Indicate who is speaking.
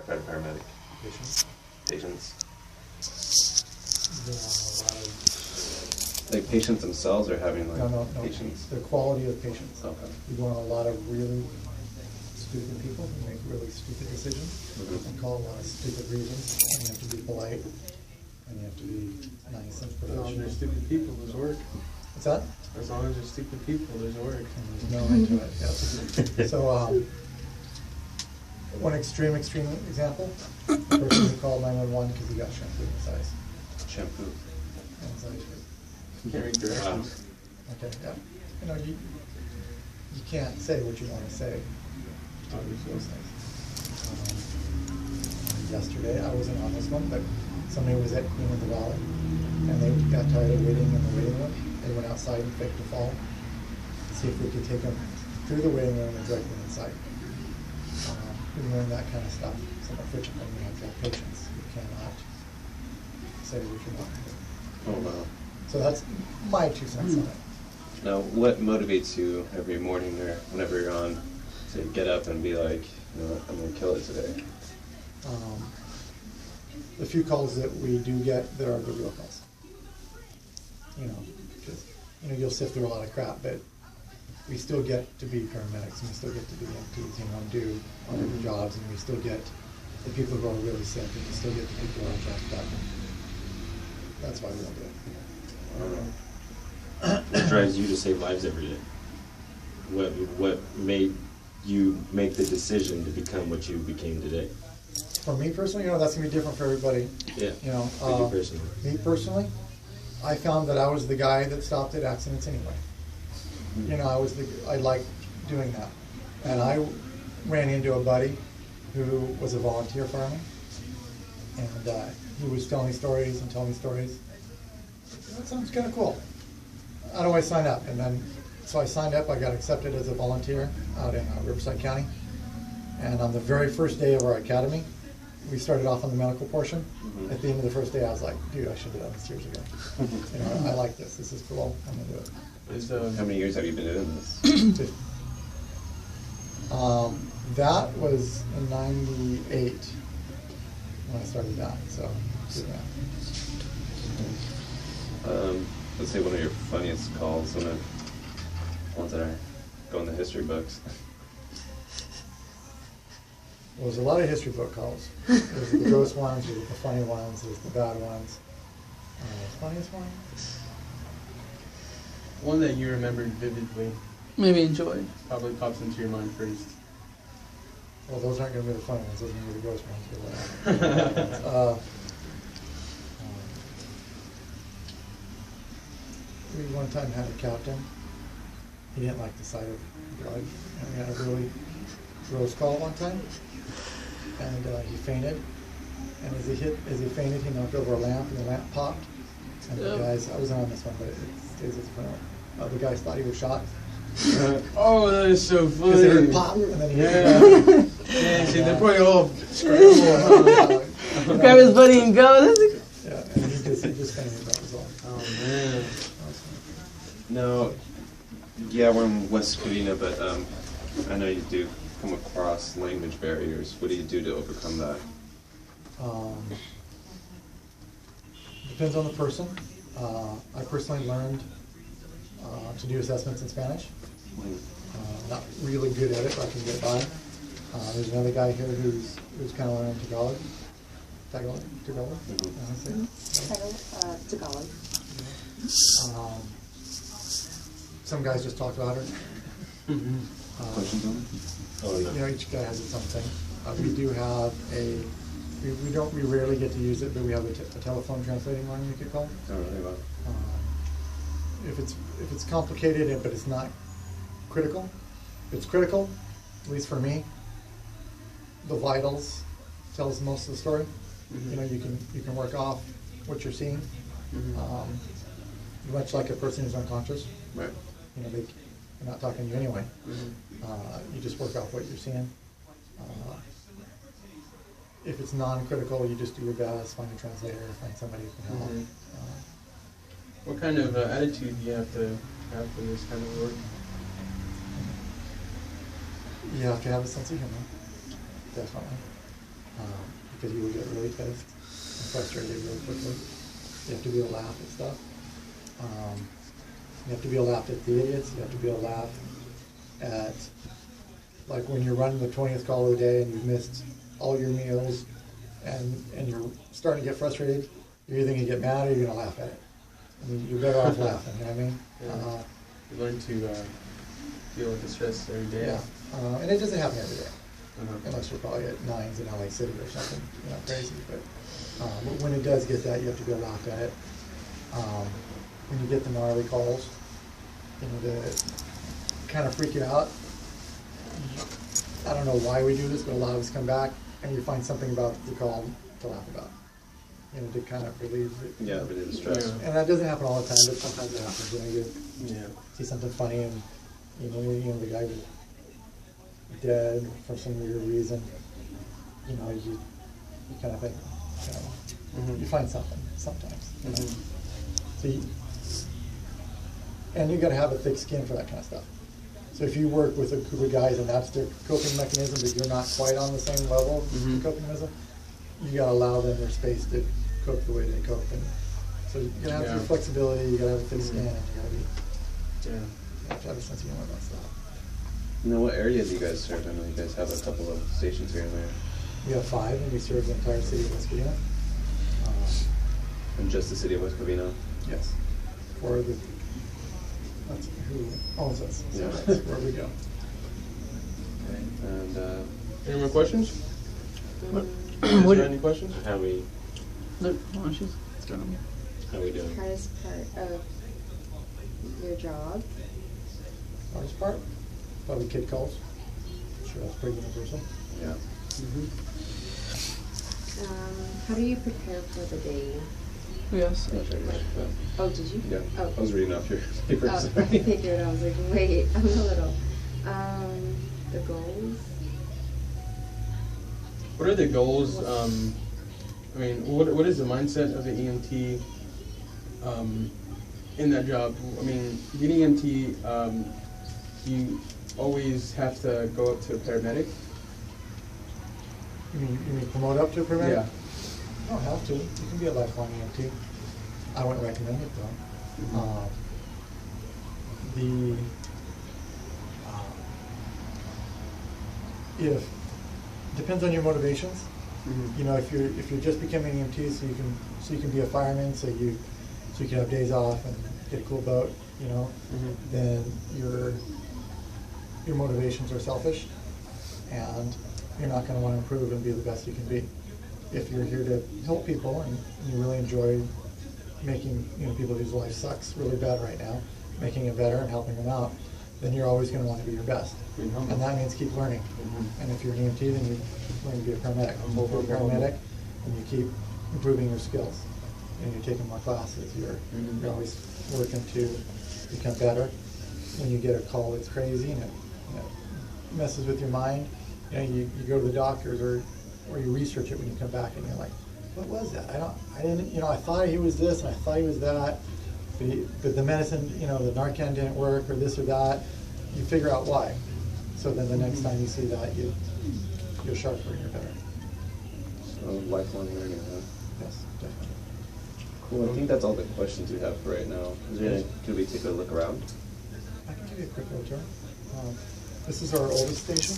Speaker 1: fight a paramedic?
Speaker 2: Patients.
Speaker 1: Patients.
Speaker 2: There are a lot of...
Speaker 1: Like patients themselves are having like
Speaker 2: No.
Speaker 1: patients?
Speaker 2: The quality of patients.
Speaker 1: Okay.
Speaker 2: You want a lot of really stupid people who make really stupid decisions and call a lot of stupid reasons. And you have to be polite and you have to be nice and
Speaker 3: As long as
Speaker 2: professional.
Speaker 3: there's stupid people, there's work.
Speaker 2: What's that?
Speaker 3: As long as there's stupid people, there's work.
Speaker 2: And there's no end to it. Yes. So, one extreme example, the person who called 911 because he got shampoo in his eyes.
Speaker 1: Shampoo.
Speaker 2: And his eyes hurt.
Speaker 3: Can't read directions.
Speaker 2: Okay, yeah. You know, you can't say what you want to say to those things. Yesterday, I wasn't on this one, but somebody was at Queen of the Valley, and they got tired of waiting in the waiting room. They went outside and faked a fall to see if we could take them through the waiting room and direct them inside. We learn that kind of stuff. So unfortunately, you have to have patience. You cannot say what you want.
Speaker 1: Oh wow.
Speaker 2: So that's my 2 cents on it.
Speaker 1: Now, what motivates you every morning or whenever you're on to get up and be like, you know what, I'm going to kill it today?
Speaker 2: The few calls that we do get, there are the real calls. You know, because you'll sift through a lot of crap, but we still get to be paramedics and we still get to be MPs, and do other jobs, and we still get the people who are really sick, and we still get the people who are jacked up. That's why we don't do it.
Speaker 4: What drives you to save lives every day? What made you make the decision to become what you became today?
Speaker 2: For me personally, that's going to be different for everybody.
Speaker 4: Yeah. For you personally.
Speaker 2: Me personally, I found that I was the guy that stopped at accidents anyway. I liked doing that. And I ran into a buddy who was a volunteer fireman. And he was telling me stories and telling me stories. That sounds kind of cool. How do I sign up? And then, so I signed up. I got accepted as a volunteer out in Riverside County. And on the very first day of our academy, we started off on the medical portion. At the end of the first day, I was like, dude, I should have done this years ago. I like this. This is cool. I'm going to do it.
Speaker 1: How many years have you been doing this?
Speaker 2: That was in '98 when I started that. So, yeah.
Speaker 1: Let's say one of your funniest calls, ones that are go in the history books.
Speaker 2: Well, there's a lot of history book calls. There's the gross ones, there's the funny ones, there's the bad ones. The funniest one?
Speaker 3: One that you remembered vividly.
Speaker 5: Maybe enjoy.
Speaker 3: Probably pops into your mind first.
Speaker 2: Well, those aren't going to be the funny ones. Those are going to be the gross ones. We one time had a captain. He didn't like the sight of blood. And we had a really gross call one time. And he fainted. And as he fainted, he knocked over a lamp, and the lamp popped. And the guys, I wasn't on this one, but it stays at the front. The guys thought he was shot.
Speaker 3: Oh, that is so funny.
Speaker 2: Because they heard pop, and then he hit
Speaker 3: Yeah, see, they're probably all scrambled.
Speaker 5: Grab his buddy and go.
Speaker 2: Yeah, and he just fainted, that was all.
Speaker 3: Oh, man.
Speaker 1: No, yeah, we're in West Covina, but I know you do come across language barriers. What do you do to overcome that?
Speaker 2: Depends on the person. I personally learned to do assessments in Spanish. Not really good at it, but I can get by. There's another guy here who's kind of learning Tagalog. Tagalog?
Speaker 6: Tagalog.
Speaker 2: Some guys just talk louder.
Speaker 1: Questions on it?
Speaker 4: Oh, yeah.
Speaker 2: Each guy has its own thing. We do have we rarely get to use it, but we have a telephone translating line, you could call it.
Speaker 1: Oh, really? Wow.
Speaker 2: If it's complicated, but it's not critical. If it's critical, at least for me, the vitals tells most of the story. You can work off what you're seeing. Much like a person who's unconscious.
Speaker 1: Right.
Speaker 2: They're not talking to you anyway. You just work off what you're seeing. If it's non-critical, you just do your best, find a translator, find somebody who can help.
Speaker 3: What kind of attitude do you have to have for this kind of work?
Speaker 2: You have to have a sense of humor, definitely. because you will get really pissed and frustrated really quickly. You have to be able to laugh at stuff. You have to be able to laugh at the idiots. You have to be able to laugh at, like when you're running the 20th call of the day and you've missed all your meals and you're starting to get frustrated, you're either going to get mad or you're going to laugh at it. I mean, you're better off laughing, you know what I mean?
Speaker 3: Yeah. You learn to deal with the stress every day.
Speaker 2: Yeah, and it doesn't happen every day. Unless you're probably at nines in LA City or something, crazy. But when it does get that, you have to be able to laugh at it. When you get the gnarly calls, that kind of freak you out. I don't know why we do this, but a lot of us come back and you find something about the call to laugh about. To kind of relieve it.
Speaker 1: Yeah, relieve the stress.
Speaker 2: Yeah. And that doesn't happen all the time, but sometimes it happens. You see something funny and the guy was dead for some weird reason. You kind of think, you find something sometimes. So and you got to have a thick skin for that kind of stuff. So if you work with a group of guys and that's their coping mechanism, but you're not quite on the same level of coping mechanism, you got to allow them their space to cope the way they cope. And so you got to have some flexibility. You got to have a thick skin, and you got to be. You have to have a sense of humor about stuff.
Speaker 1: Now, what area do you guys serve? I know you guys have a couple of stations here and there.
Speaker 2: We have 5, and we serve the entire city of West Covina.
Speaker 1: And just the city of West Covina?
Speaker 2: Yes. That's who owns us. So
Speaker 1: Yeah.
Speaker 2: that's where we go.
Speaker 1: And
Speaker 3: any more questions?
Speaker 5: What?
Speaker 3: Is there any questions?
Speaker 4: How we
Speaker 5: Look, hold on, she's going.
Speaker 4: how we doing?
Speaker 6: Hardest part of your job?
Speaker 2: Hardest part? Probably kid calls. Sure, that's pretty universal.
Speaker 1: yeah.
Speaker 6: How do you prepare for the day?
Speaker 5: Yes.
Speaker 1: I'm not sure about that.
Speaker 6: Oh, did you?
Speaker 1: Yeah.
Speaker 6: Oh.
Speaker 1: I was reading off your paper.
Speaker 6: Oh, I
Speaker 1: sorry.
Speaker 6: figured. I was like, wait, I'm a little. The goals?
Speaker 3: What are the goals? I mean, what is the mindset of the EMT in that job? I mean, being EMT, you always have to go up to a paramedic.
Speaker 2: You mean promote up to a paramedic?
Speaker 3: Yeah.
Speaker 2: You don't have to. You can be a lifelong EMT. I wouldn't recommend it though. If depends on your motivations. If you're just becoming an EMT so you can be a fireman, so you can have days off and get a cool boat, then your motivations are selfish, and you're not going to want to improve and be the best you can be. If you're here to help people and you really enjoy making people whose life sucks really bad right now, making it better and helping them out, then you're always going to want to be your best. And that means keep learning. And if you're an EMT, then you learn to be a paramedic. If you're a paramedic, and you keep improving your skills. And you're taking more classes. You're always working to become better. When you get a call that's crazy and it messes with your mind, you go to the doctors or you research it when you come back and you're like, what was that? I thought he was this and I thought he was that. But the medicine, the Narcan didn't work or this or that. You figure out why. So then the next time you see that, you're sharper and you're better.
Speaker 1: So lifelong learning, huh?
Speaker 2: Yes, definitely.
Speaker 1: Cool. I think that's all the questions we have for right now. Could we take a look around?
Speaker 2: I can give you a quick little tour. This is our oldest station.